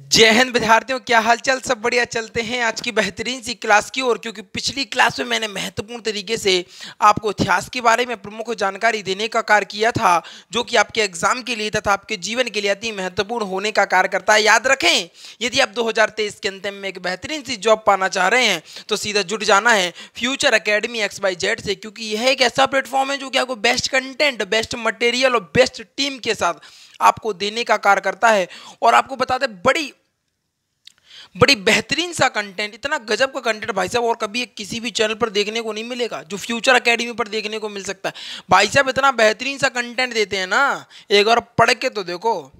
जय हिंद विद्यार्थियों, क्या हालचाल। सब बढ़िया। चलते हैं आज की बेहतरीन सी क्लास की ओर, क्योंकि पिछली क्लास में मैंने महत्वपूर्ण तरीके से आपको इतिहास के बारे में प्रमुख जानकारी देने का कार्य किया था, जो कि आपके एग्जाम के लिए तथा आपके जीवन के लिए अति महत्वपूर्ण होने का कार्य करता है। याद रखें, यदि आप 2023 के अंतिम में एक बेहतरीन सी जॉब पाना चाह रहे हैं तो सीधा जुड़ जाना है फ्यूचर एकेडमी XYZ से, क्योंकि यह एक ऐसा प्लेटफॉर्म है जो कि आपको बेस्ट कंटेंट, बेस्ट मटेरियल और बेस्ट टीम के साथ आपको देने का कार्य करता है। और आपको बता दें, बड़ी बड़ी बेहतरीन सा कंटेंट, इतना गजब का कंटेंट भाई साहब और कभी किसी भी चैनल पर देखने को नहीं मिलेगा, जो फ्यूचर एकेडमी पर देखने को मिल सकता है। भाई साहब इतना बेहतरीन सा कंटेंट देते हैं ना, एक बार पढ़ के तो देखो,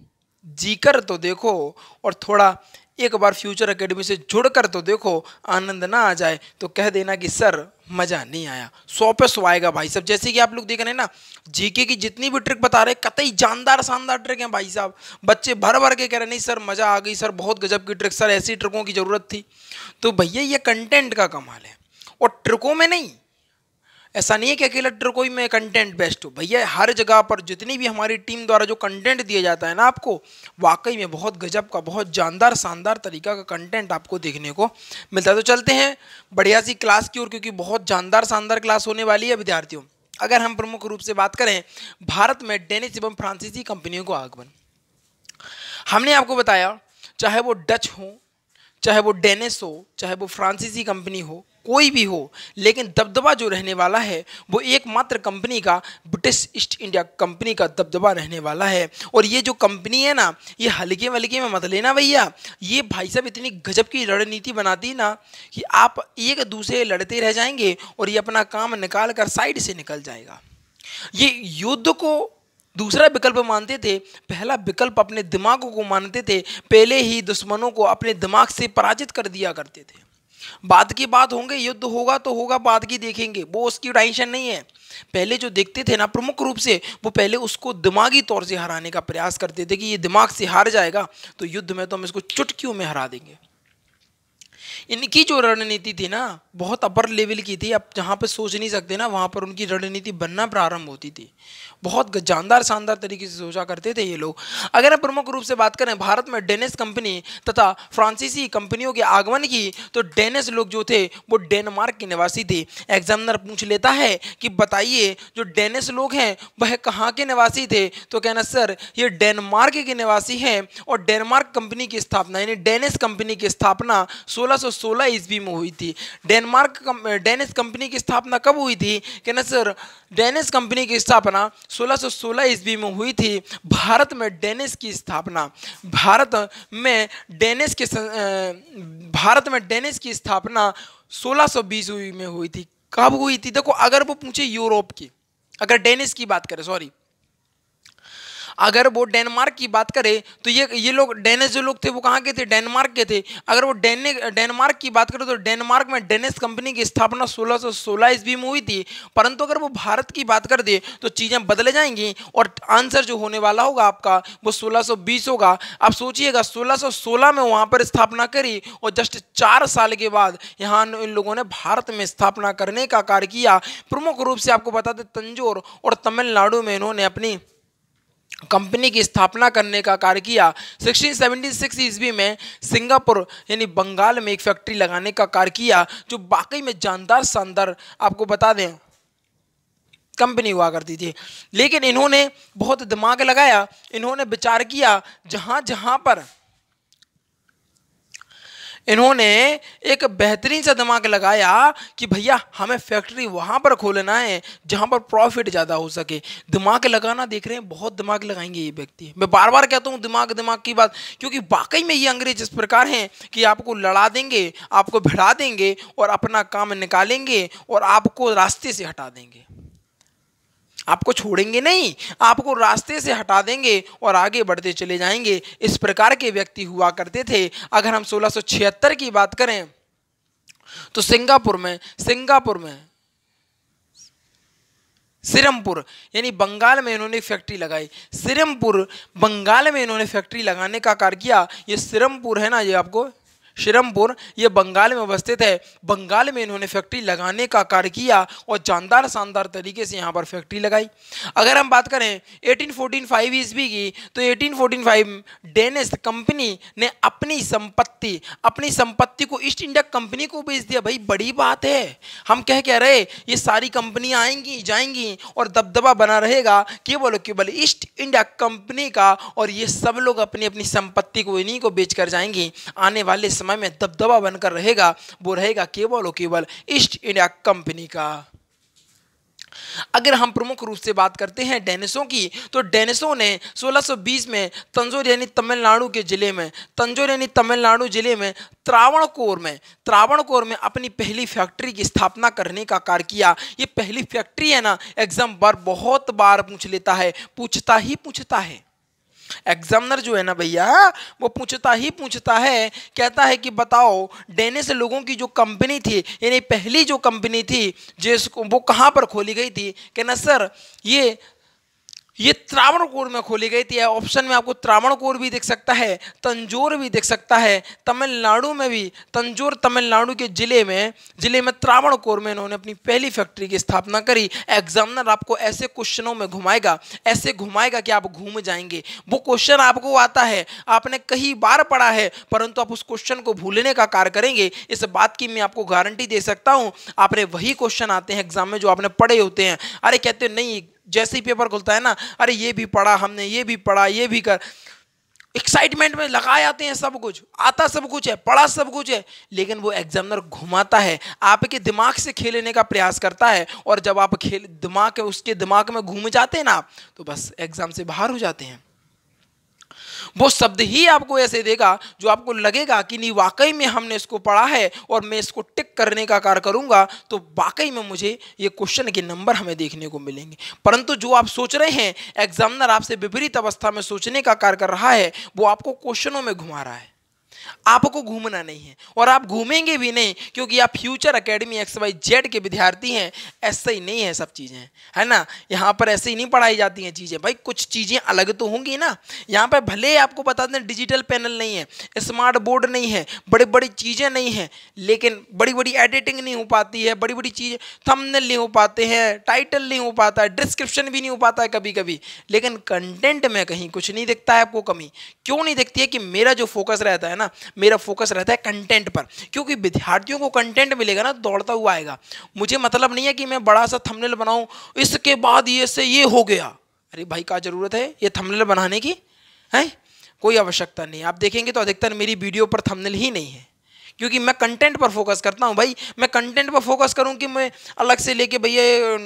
जीकर तो देखो, और थोड़ा एक बार फ्यूचर एकेडमी से जुड़कर तो देखो। आनंद ना आ जाए तो कह देना कि सर मजा नहीं आया। 100 पे 100 आएगा भाई साहब। जैसे कि आप लोग देख रहे हैं ना, जीके की जितनी भी ट्रिक बता रहे हैं कतई जानदार शानदार ट्रिक हैं भाई साहब। बच्चे भर भर के कह रहे नहीं सर मजा आ गई, सर बहुत गजब की ट्रिक, सर ऐसी ट्रिकों की जरूरत थी। तो भैया ये कंटेंट का कमाल है, और ट्रिकों में नहीं। ऐसा नहीं है कि अकेला ट्रिकों ही में कंटेंट बेस्ट हो। भैया हर जगह पर जितनी भी हमारी टीम द्वारा जो कंटेंट दिया जाता है ना आपको, वाकई में बहुत गजब का, बहुत जानदार शानदार तरीका का कंटेंट आपको देखने को मिलता है। तो चलते हैं बढ़िया सी क्लास की ओर, क्योंकि बहुत जानदार शानदार क्लास होने वाली है विद्यार्थियों। अगर हम प्रमुख रूप से बात करें भारत में डेनिश एवं फ्रांसीसी कंपनियों को आगमन, हमने आपको बताया चाहे वो डच हो, चाहे वो डेनिश हो, चाहे वो फ्रांसीसी कंपनी हो, कोई भी हो, लेकिन दबदबा जो रहने वाला है वो एकमात्र कंपनी का, ब्रिटिश ईस्ट इंडिया कंपनी का दबदबा रहने वाला है। और ये जो कंपनी है ना, ये हल्के वल्के में मत लेना भैया। ये भाई साहब इतनी गजब की रणनीति बनाती ना कि आप एक दूसरे लड़ते रह जाएंगे और ये अपना काम निकाल कर साइड से निकल जाएगा। ये युद्ध को दूसरा विकल्प मानते थे, पहला विकल्प अपने दिमाग को मानते थे। पहले ही दुश्मनों को अपने दिमाग से पराजित कर दिया करते थे। बाद की बात होंगे, युद्ध होगा तो होगा, बाद की देखेंगे, वो उसकी टेंशन नहीं है। पहले जो देखते थे ना प्रमुख रूप से, वो पहले उसको दिमागी तौर से हराने का प्रयास करते थे कि ये दिमाग से हार जाएगा तो युद्ध में तो हम इसको चुटकियों में हरा देंगे। इनकी जो रणनीति थी ना, बहुत अपर लेवल की थी। अब जहाँ पे सोच नहीं सकते ना, वहाँ पर उनकी रणनीति बनना प्रारंभ होती थी। बहुत जानदार शानदार तरीके से सोचा करते थे ये लोग। अगर हम प्रमुख रूप से बात करें भारत में डेनिश कंपनी तथा फ्रांसीसी कंपनियों के आगमन की, तो डेनिश लोग जो थे वो डेनमार्क के निवासी थे। एग्जामिनर पूछ लेता है कि बताइए जो डेनिश लोग हैं वह कहाँ के निवासी थे, तो कहना सर ये डेनमार्क के निवासी हैं। और डेनमार्क कंपनी की स्थापना, यानी डेनिश कंपनी की स्थापना 1616 ईस्वी में हुई थी। डेनिश कंपनी की स्थापना कब हुई थी, कहना सर डेनिश कंपनी की स्थापना 1616 ईस्वी में हुई थी। भारत में डेनिश की स्थापना, भारत में डेनिश की स्थापना 1620 में हुई थी। कब हुई थी देखो, अगर वो पूछे यूरोप की, अगर डेनिश की बात करें, सॉरी, अगर वो डेनमार्क की बात करें तो ये लोग डेनिश जो लोग थे वो कहाँ के थे, डेनमार्क के थे। अगर वो डेनमार्क की बात करें तो डेनमार्क में डेनिश कंपनी की स्थापना 1616 ईस्वी में हुई थी। परंतु अगर वो भारत की बात कर दे तो चीज़ें बदल जाएंगी और आंसर जो होने वाला होगा आपका वो 1620 होगा। आप सोचिएगा 1616 में वहाँ पर स्थापना करी और जस्ट 4 साल के बाद यहाँ इन लोगों ने भारत में स्थापना करने का कार्य किया। प्रमुख रूप से आपको बता दें तंजौर और तमिलनाडु में इन्होंने अपनी कंपनी की स्थापना करने का कार्य किया। 1676 ईस्वी में सिंगापुर यानी बंगाल में एक फैक्ट्री लगाने का कार्य किया, जो वाकई में जानदार शानदार आपको बता दें कंपनी हुआ करती थी। लेकिन इन्होंने बहुत दिमाग लगाया, इन्होंने विचार किया, जहां जहां पर इन्होंने एक बेहतरीन सा दिमाग लगाया कि भैया हमें फैक्ट्री वहाँ पर खोलना है जहाँ पर प्रॉफिट ज़्यादा हो सके। दिमाग लगाना देख रहे हैं, बहुत दिमाग लगाएंगे ये व्यक्ति। मैं बार बार कहता हूँ दिमाग की बात, क्योंकि वाकई में ये अंग्रेज इस प्रकार हैं कि आपको लड़ा देंगे, आपको भिड़ा देंगे और अपना काम निकालेंगे और आपको रास्ते से हटा देंगे। आपको छोड़ेंगे नहीं, आपको रास्ते से हटा देंगे और आगे बढ़ते चले जाएंगे। इस प्रकार के व्यक्ति हुआ करते थे। अगर हम 1676 की बात करें तो सिंगापुर में सिरमपुर यानी बंगाल में इन्होंने फैक्ट्री लगाई। सिरमपुर बंगाल में इन्होंने फैक्ट्री लगाने का कार्य किया। ये सिरमपुर है ना, ये आपको श्रीरामपुर, ये बंगाल में अवस्थित है। बंगाल में इन्होंने फैक्ट्री लगाने का कार्य किया और जानदार शानदार तरीके से यहाँ पर फैक्ट्री लगाई। अगर हम बात करें 1845 ईस्वी की, तो 1845 डेनिश कंपनी ने अपनी संपत्ति को ईस्ट इंडिया कंपनी को बेच दिया। भाई बड़ी बात है। हम कह रहे ये सारी कंपनियां आएंगी जाएंगी और दबदबा बना रहेगा केवल ईस्ट इंडिया कंपनी का, और ये सब लोग अपनी अपनी संपत्ति को इन्हीं को बेचकर जाएंगी। आने वाले समय में दबदबा बनकर रहेगा, वो रहेगा केवल ईस्ट इंडिया कंपनी का। अगर हम प्रमुख रूप से बात करते हैं डेनिसों की, तो डेनिसों ने 1620 में तंजौर यानी तमिलनाडु जिले में त्रावणकोर में अपनी पहली फैक्ट्री की स्थापना करने का कार्य किया। ये पहली फैक्ट्री है ना, एग्जाम बार बहुत बार पूछ लेता है, पूछता है। एग्जामिनर जो है ना भैया, वो पूछता है, कहता है कि बताओ डेनिश लोगों की जो कंपनी थी, यानी पहली जो कंपनी थी जिसको वो कहाँ पर खोली गई थी। कहना सर ये त्रावणकोर में खोली गई थी। ऑप्शन में आपको त्रावणकोर भी दिख सकता है, तंजौर भी दिख सकता है, तमिलनाडु में भी तंजौर तमिलनाडु के जिले में त्रावणकोर में इन्होंने अपनी पहली फैक्ट्री की स्थापना करी। एग्जामिनर आपको ऐसे क्वेश्चनों में ऐसे घुमाएगा कि आप घूम जाएंगे। वो क्वेश्चन आपको आता है, आपने कई बार पढ़ा है, परंतु आप उस क्वेश्चन को भूलने का कार्य करेंगे, इस बात की मैं आपको गारंटी दे सकता हूँ। आपने वही क्वेश्चन आते हैं एग्जाम में जो आपने पढ़े होते हैं। अरे कहते नहीं, जैसे ही पेपर खुलता है ना, अरे ये भी पढ़ा हमने, ये भी पढ़ा, ये भी कर, एक्साइटमेंट में लगाए आते हैं, सब कुछ आता, सब कुछ है, पढ़ा सब कुछ है, लेकिन वो एग्जामिनर घुमाता है, आपके दिमाग से खेलने का प्रयास करता है, और जब आप उसके दिमाग में घूम जाते हैं ना, तो बस एग्जाम से बाहर हो जाते हैं। वो शब्द ही आपको ऐसे देगा जो आपको लगेगा कि नहीं वाकई में हमने इसको पढ़ा है और मैं इसको टिक करने का कार्य करूंगा तो वाकई में मुझे ये क्वेश्चन के नंबर हमें देखने को मिलेंगे। परंतु जो आप सोच रहे हैं, एग्जामिनर आपसे विपरीत अवस्था में सोचने का कार्य कर रहा है, वो आपको क्वेश्चनों में घुमा रहा है। आपको घूमना नहीं है और आप घूमेंगे भी नहीं, क्योंकि आप फ्यूचर एकेडमी XYZ के विद्यार्थी हैं। ऐसा ही नहीं है, सब चीज़ें है ना, यहाँ पर ऐसे ही नहीं पढ़ाई जाती हैं चीज़ें। भाई कुछ चीज़ें अलग तो होंगी ना। यहाँ पर भले आपको बता दें डिजिटल पैनल नहीं है, स्मार्ट बोर्ड नहीं है, बड़ी बड़ी चीज़ें नहीं हैं, लेकिन बड़ी बड़ी एडिटिंग नहीं हो पाती है, बड़ी बड़ी चीज़ें थंबनेल नहीं हो पाते हैं, टाइटल नहीं हो पाता है, डिस्क्रिप्शन भी नहीं हो पाता है कभी कभी, लेकिन कंटेंट में कहीं कुछ नहीं दिखता है आपको कमी। क्यों नहीं दिखती है? कि मेरा जो फोकस रहता है ना, मेरा फोकस रहता है कंटेंट पर, क्योंकि विद्यार्थियों को कंटेंट मिलेगा ना, दौड़ता हुआ आएगा। मुझे मतलब नहीं है कि मैं बड़ा सा थंबनेल बनाऊं, इसके बाद ये से ये हो गया। अरे भाई क्या जरूरत है ये थंबनेल बनाने की? है कोई आवश्यकता नहीं। आप देखेंगे तो अधिकतर मेरी वीडियो पर थंबनेल ही नहीं है, क्योंकि मैं कंटेंट पर फोकस करता हूं। भाई मैं कंटेंट पर फोकस करूं कि मैं अलग से लेके भैया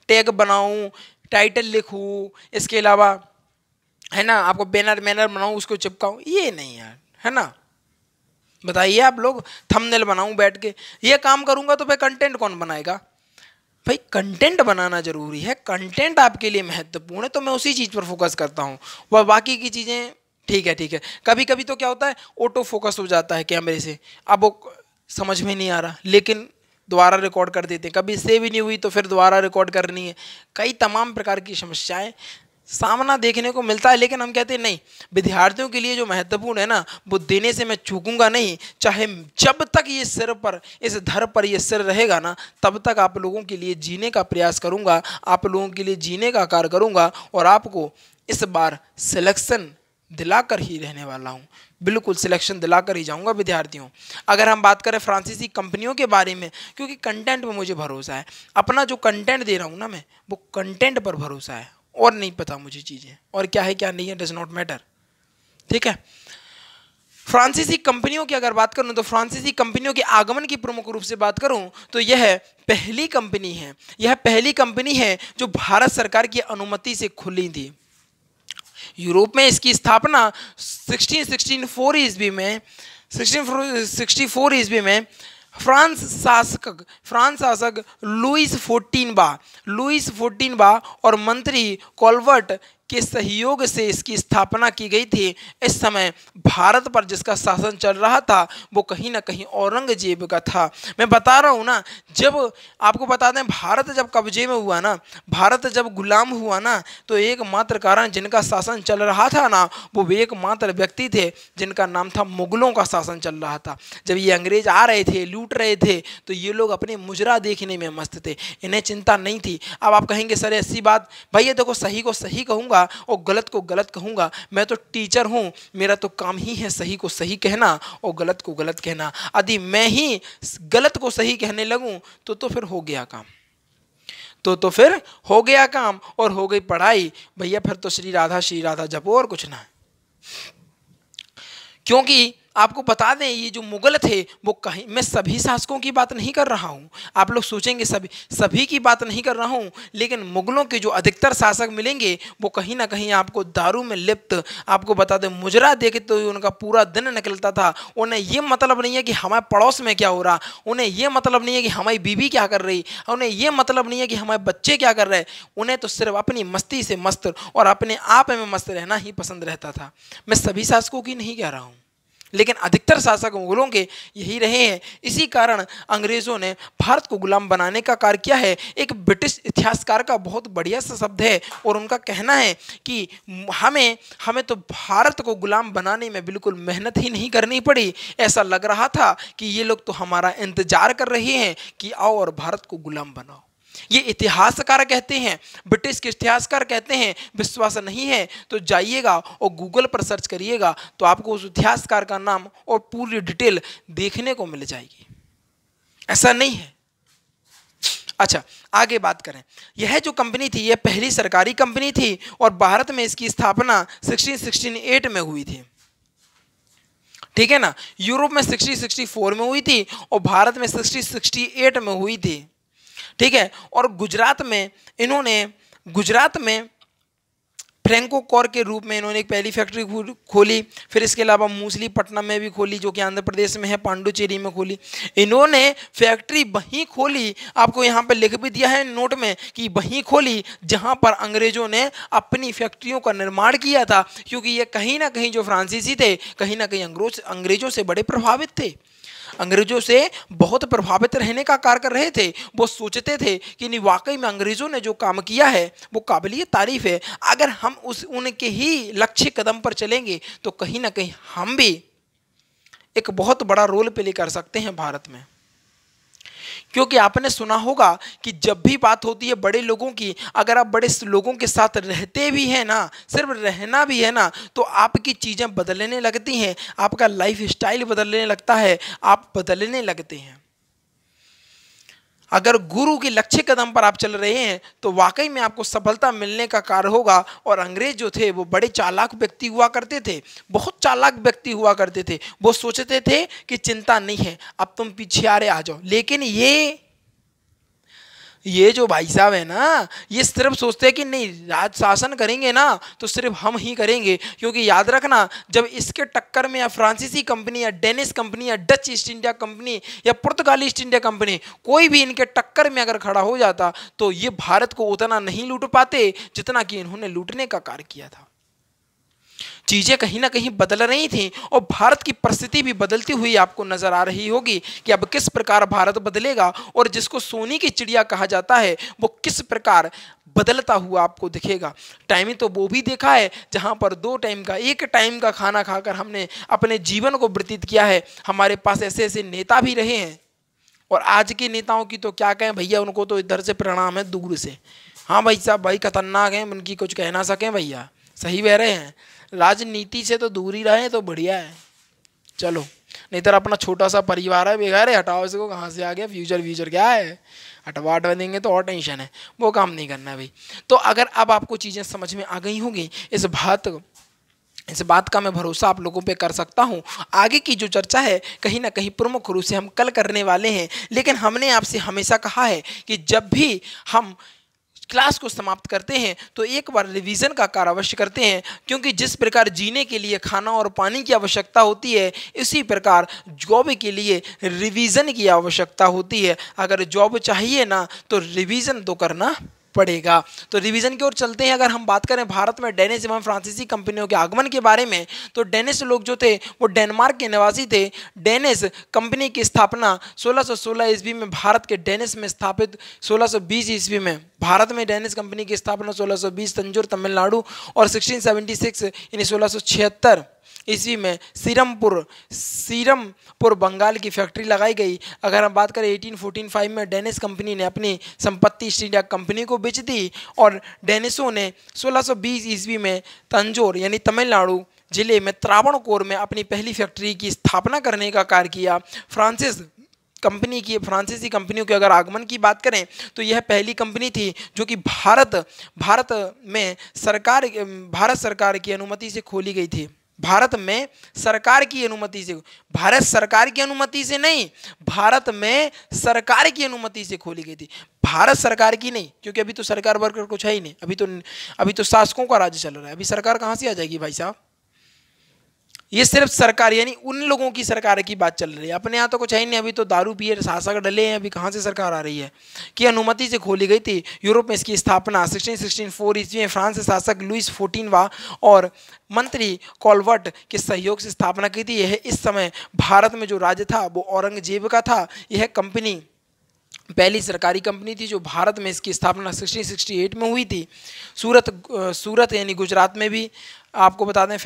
टैग बनाऊं, टाइटल लिखूं, इसके अलावा है ना आपको बैनर बनाऊं, उसको चिपकाऊं, ये नहीं यार, है ना। बताइए आप लोग, थंबनेल बनाऊं बैठ के, ये काम करूंगा तो फिर कंटेंट कौन बनाएगा? भाई कंटेंट बनाना जरूरी है, कंटेंट आपके लिए महत्वपूर्ण है, तो मैं उसी चीज़ पर फोकस करता हूँ। वह बाकी की चीज़ें ठीक है। कभी कभी तो क्या होता है, ऑटो फोकस हो जाता है कैमरे से, अब वो समझ में नहीं आ रहा, लेकिन दोबारा रिकॉर्ड कर देते हैं। कभी सेव ही नहीं हुई तो फिर दोबारा रिकॉर्ड करनी है। कई तमाम प्रकार की समस्याएं सामना देखने को मिलता है, लेकिन हम कहते हैं नहीं, विद्यार्थियों के लिए जो महत्वपूर्ण है ना, वो देने से मैं चूकूंगा नहीं। चाहे जब तक ये सिर पर, इस धर पर ये सिर रहेगा ना, तब तक आप लोगों के लिए जीने का प्रयास करूंगा, आप लोगों के लिए जीने का कार्य करूंगा, और आपको इस बार सिलेक्शन दिलाकर ही रहने वाला हूँ। बिल्कुल सिलेक्शन दिलाकर ही जाऊंगा विद्यार्थियों। अगर हम बात करें फ्रांसीसी कंपनियों के बारे में, क्योंकि कंटेंट पर मुझे भरोसा है, अपना जो कंटेंट दे रहा हूँ ना मैं, वो कंटेंट पर भरोसा है, और नहीं पता मुझे चीज़ें, और क्या है क्या नहीं है डज नॉट मैटर। ठीक है। फ्रांसीसी कंपनियों की अगर बात करूं, तो फ्रांसीसी कंपनियों के आगमन की प्रमुख रूप से बात करूं तो यह पहली कंपनी है जो भारत सरकार की अनुमति से खुली थी। यूरोप में इसकी स्थापना 1664 ईस्वी में फ्रांस शासक लुईस 14 और मंत्री कॉल्वर्ट के सहयोग से इसकी स्थापना की गई थी। इस समय भारत पर जिसका शासन चल रहा था वो कहीं ना कहीं औरंगजेब का था। मैं बता रहा हूँ ना, जब आपको बता दें भारत जब कब्जे में हुआ ना, भारत जब गुलाम हुआ ना, तो एकमात्र कारण जिनका शासन चल रहा था ना, वो एकमात्र व्यक्ति थे जिनका नाम था मुगलों का शासन चल रहा था। जब ये अंग्रेज आ रहे थे, लूट रहे थे, तो ये लोग अपने मुजरा देखने में मस्त थे, इन्हें चिंता नहीं थी। अब आप कहेंगे सर ऐसी बात, भाई ये देखो सही को सही कहूँगा और गलत को गलत कहूँगा, मैं तो टीचर हूँ, मेरा तो काम ही है सही को सही कहना और गलत को गलत कहना। यदि मैं ही गलत को सही कहने लगूँ तो फिर हो गया काम, तो फिर हो गया काम और हो गई पढ़ाई। भैया फिर तो श्री राधा जपो और कुछ ना। क्योंकि आपको बता दें ये जो मुगल थे वो कहीं, मैं सभी शासकों की बात नहीं कर रहा हूँ, आप लोग सोचेंगे सभी की बात नहीं कर रहा हूँ, लेकिन मुगलों के जो अधिकतर शासक मिलेंगे वो कहीं ना कहीं आपको दारू में लिप्त, आपको बता दें मुजरा देखे तो उनका पूरा दिन निकलता था। उन्हें ये मतलब नहीं है कि हमारे पड़ोस में क्या हो रहा, उन्हें ये मतलब नहीं है कि हमारी बीवी क्या कर रही, उन्हें ये मतलब नहीं है कि हमारे बच्चे क्या कर रहे, उन्हें तो सिर्फ अपनी मस्ती से मस्त और अपने आप में मस्त रहना ही पसंद रहता था। मैं सभी शासकों की नहीं कह रहा हूँ, लेकिन अधिकतर शासक मुगलों के यही रहे हैं। इसी कारण अंग्रेज़ों ने भारत को गुलाम बनाने का कार्य किया है। एक ब्रिटिश इतिहासकार का बहुत बढ़िया सा शब्द है और उनका कहना है कि हमें तो भारत को गुलाम बनाने में बिल्कुल मेहनत ही नहीं करनी पड़ी, ऐसा लग रहा था कि ये लोग तो हमारा इंतजार कर रहे हैं कि आओ और भारत को गुलाम बनाओ। ये इतिहासकार कहते हैं, ब्रिटिश के इतिहासकार कहते हैं। विश्वास नहीं है तो जाइएगा और गूगल पर सर्च करिएगा तो आपको उस इतिहासकार का नाम और पूरी डिटेल देखने को मिल जाएगी, ऐसा नहीं है। अच्छा आगे बात करें, यह जो कंपनी थी यह पहली सरकारी कंपनी थी और भारत में इसकी स्थापना 1668 में हुई थी, ठीक है ना। यूरोप में 1664 में हुई थी और भारत में 1668 में हुई थी, ठीक है। और गुजरात में फ्रैंको कोर के रूप में इन्होंने एक पहली फैक्ट्री खोली। फिर इसके अलावा मूसलीपट्टनम में भी खोली जो कि आंध्र प्रदेश में है, पांडुचेरी में खोली। इन्होंने फैक्ट्री वहीं खोली, आपको यहाँ पर लिख भी दिया है नोट में कि वहीं खोली जहाँ पर अंग्रेजों ने अपनी फैक्ट्रियों का निर्माण किया था, क्योंकि ये कहीं ना कहीं जो फ्रांसीसी थे कहीं ना कहीं अंग्रेजों से बड़े प्रभावित थे, अंग्रेजों से बहुत प्रभावित रहने का कार्य कर रहे थे। वो सोचते थे कि नहीं वाकई में अंग्रेजों ने जो काम किया है वो काबिलियत तारीफ है, अगर हम उनके ही लक्ष्य कदम पर चलेंगे तो कहीं ना कहीं हम भी एक बहुत बड़ा रोल प्ले कर सकते हैं भारत में। क्योंकि आपने सुना होगा कि जब भी बात होती है बड़े लोगों की, अगर आप बड़े लोगों के साथ रहते भी हैं ना, सिर्फ रहना भी है ना, तो आपकी चीज़ें बदलने लगती हैं, आपका लाइफ स्टाइल बदलने लगता है, आप बदलने लगते हैं। अगर गुरु के लक्ष्य कदम पर आप चल रहे हैं तो वाकई में आपको सफलता मिलने का कार्य होगा। और अंग्रेज जो थे वो बड़े चालाक व्यक्ति हुआ करते थे, बहुत चालाक व्यक्ति हुआ करते थे। वो सोचते थे कि चिंता नहीं है, अब तुम पीछे आ रहे आ जाओ, लेकिन ये जो भाई साहब है ना, ये सिर्फ सोचते हैं कि नहीं राज शासन करेंगे ना तो सिर्फ हम ही करेंगे। क्योंकि याद रखना, जब इसके टक्कर में या फ्रांसीसी कंपनी या डेनिश कंपनी या डच ईस्ट इंडिया कंपनी या पुर्तगाली ईस्ट इंडिया कंपनी, कोई भी इनके टक्कर में अगर खड़ा हो जाता तो ये भारत को उतना नहीं लूट पाते जितना कि इन्होंने लूटने का कार्य किया था। चीजें कहीं ना कहीं बदल रही थी और भारत की परिस्थिति भी बदलती हुई आपको नजर आ रही होगी कि अब किस प्रकार भारत बदलेगा और जिसको सोने की चिड़िया कहा जाता है वो किस प्रकार बदलता हुआ आपको दिखेगा। टाइम तो वो भी देखा है जहां पर 2 टाइम का, 1 टाइम का खाना खाकर हमने अपने जीवन को व्यतीत किया है। हमारे पास ऐसे ऐसे नेता भी रहे हैं और आज के नेताओं की तो क्या कहें भैया, उनको तो इधर से प्रणाम है दूर से। हाँ भाई साहब, भाई खतरनाक हैं, उनकी कुछ कह ना सकें भैया, सही बह रहे हैं। राजनीति से तो दूर ही रहे तो बढ़िया है, चलो। नहीं तो अपना छोटा सा परिवार है, बेकार है, हटाओ इसको, कहाँ से आ गया, फ्यूचर क्या है, हटवा देंगे तो और टेंशन है, वो काम नहीं करना है भाई। तो अगर अब आपको चीज़ें समझ में आ गई होंगी, इस बात का मैं भरोसा आप लोगों पे कर सकता हूँ। आगे की जो चर्चा है कहीं ना कहीं प्रमुख रूप से हम कल करने वाले हैं, लेकिन हमने आपसे हमेशा कहा है कि जब भी हम क्लास को समाप्त करते हैं तो एक बार रिवीजन का कार्य अवश्य करते हैं, क्योंकि जिस प्रकार जीने के लिए खाना और पानी की आवश्यकता होती है, इसी प्रकार जॉब के लिए रिवीजन की आवश्यकता होती है। अगर जॉब चाहिए ना तो रिवीजन तो करना पड़ेगा। तो रिवीजन की ओर चलते हैं। अगर हम बात करें भारत में डेनिश एवं फ्रांसीसी कंपनियों के आगमन के बारे में, तो डेनिश लोग जो थे वो डेनमार्क के निवासी थे। डेनिश कंपनी की स्थापना 1616 ईस्वी में भारत के डेनिश में स्थापित 1620 ईस्वी में भारत में डेनिश कंपनी की स्थापना 1620 तंजौर तमिलनाडु और 1676 यानी 1676 ईस्वी में सीरमपुर बंगाल की फैक्ट्री लगाई गई। अगर हम बात करें 1845 में डेनिश कंपनी ने अपनी संपत्ति ईस्ट इंडिया कंपनी को बेच दी और डेनिशों ने 1620 ईस्वी में तंजौर यानी तमिलनाडु जिले में त्रावणकोर में अपनी पहली फैक्ट्री की स्थापना करने का कार्य किया। फ्रांसीसी कंपनियों के अगर आगमन की बात करें तो यह पहली कंपनी थी जो कि भारत में भारत सरकार की अनुमति से खोली गई थी। भारत में सरकार की अनुमति से, भारत सरकार की अनुमति से नहीं, भारत में सरकार की अनुमति से खोली गई थी। भारत सरकार की नहीं, क्योंकि अभी तो सरकार वर्कर कुछ है ही नहीं, अभी तो शासकों का राज्य चल रहा है। अभी सरकार कहाँ से आ जाएगी भाई साहब? ये सिर्फ सरकार यानी उन लोगों की सरकार की बात चल रही है, अपने यहाँ तो कुछ है ही नहीं। अभी तो दारू पिए शासक डले हैं, अभी कहाँ से सरकार आ रही है? कि अनुमति से खोली गई थी। यूरोप में इसकी स्थापना 1664 ईस्वी में फ्रांस से शासक लुइस 14वां और मंत्री कॉलवर्ट के सहयोग से स्थापना की थी। यह इस समय भारत में जो राज्य था वो औरंगजेब का था। यह कंपनी पहली सरकारी कंपनी थी जो भारत में इसकी स्थापना 1668 में हुई थी। सूरत यानी गुजरात में भी आपको बता दें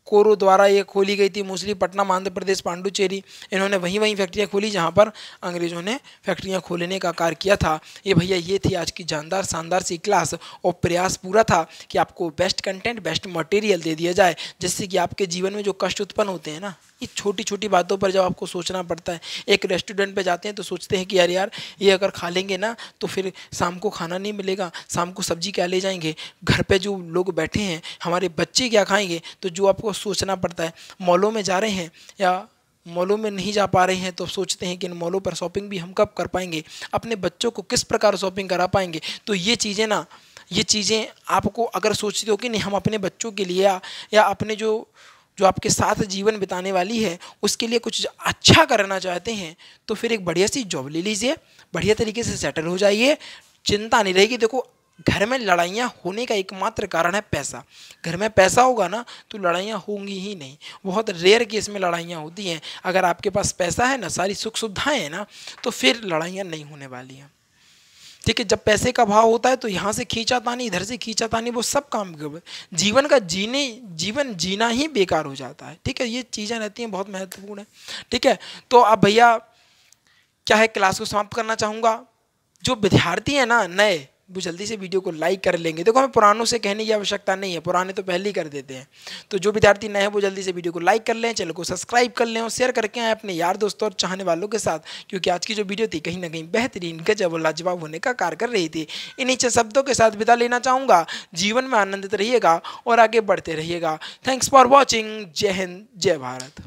कोरो द्वारा ये खोली गई थी। मछलीपट्टनम आंध्र प्रदेश पांडुचेरी, इन्होंने वहीं फैक्ट्रियाँ खोली जहाँ पर अंग्रेजों ने फैक्ट्रियाँ खोलने का कार्य किया था। ये भैया ये थी आज की जानदार शानदार सी क्लास और प्रयास पूरा था कि आपको बेस्ट कंटेंट बेस्ट मटेरियल दे दिया जाए, जिससे कि आपके जीवन में जो कष्ट उत्पन्न होते हैं ना, ये छोटी छोटी बातों पर जब आपको सोचना पड़ता है। एक रेस्टोरेंट पे जाते हैं तो सोचते हैं कि यार ये अगर खा लेंगे ना तो फिर शाम को खाना नहीं मिलेगा, शाम को सब्जी क्या ले जाएंगे, घर पे जो लोग बैठे हैं हमारे बच्चे क्या खाएंगे, तो जो आपको सोचना पड़ता है। मॉलों में जा रहे हैं या मॉलों में नहीं जा पा रहे हैं तो सोचते हैं कि इन मॉलों पर शॉपिंग भी हम कब कर पाएंगे, अपने बच्चों को किस प्रकार शॉपिंग करा पाएंगे। तो ये चीज़ें आपको अगर सोचते हो कि नहीं हम अपने बच्चों के लिए या अपने जो आपके साथ जीवन बिताने वाली है उसके लिए कुछ अच्छा करना चाहते हैं, तो फिर एक बढ़िया सी जॉब ले लीजिए, बढ़िया तरीके से सेटल हो जाइए, चिंता नहीं रहेगी। देखो घर में लड़ाइयाँ होने का एकमात्र कारण है पैसा। घर में पैसा होगा ना तो लड़ाइयाँ होंगी ही नहीं। बहुत रेयर केस में लड़ाइयाँ होती हैं। अगर आपके पास पैसा है ना, सारी सुख सुविधाएं हैं ना, तो फिर लड़ाइयाँ नहीं होने वाली हैं। ठीक है, जब पैसे का भाव होता है तो यहाँ से खींचातानी इधर से खींचातानी वो सब काम जीवन जीना ही बेकार हो जाता है। ठीक है, ये चीज़ें रहती हैं, बहुत महत्वपूर्ण है। ठीक है, तो अब भैया क्या है, क्लास को समाप्त करना चाहूँगा। जो विद्यार्थी हैं ना नए, वो जल्दी से वीडियो को लाइक कर लेंगे। देखो हमें पुरानों से कहने की आवश्यकता नहीं है, पुराने तो पहले ही कर देते हैं। तो जो विद्यार्थी नए हैं वो जल्दी से वीडियो को लाइक कर लें, चैनल को सब्सक्राइब कर लें और शेयर करके आए अपने यार दोस्तों और चाहने वालों के साथ, क्योंकि आज की जो वीडियो थी कहीं ना कहीं बेहतरीन गजब और लाजवाब होने का कार्य कर रही थी। इन्हीं शब्दों के साथ विदा लेना चाहूँगा। जीवन में आनंदित रहिएगा और आगे बढ़ते रहिएगा। Thanks for watching. जय हिंद, जय भारत।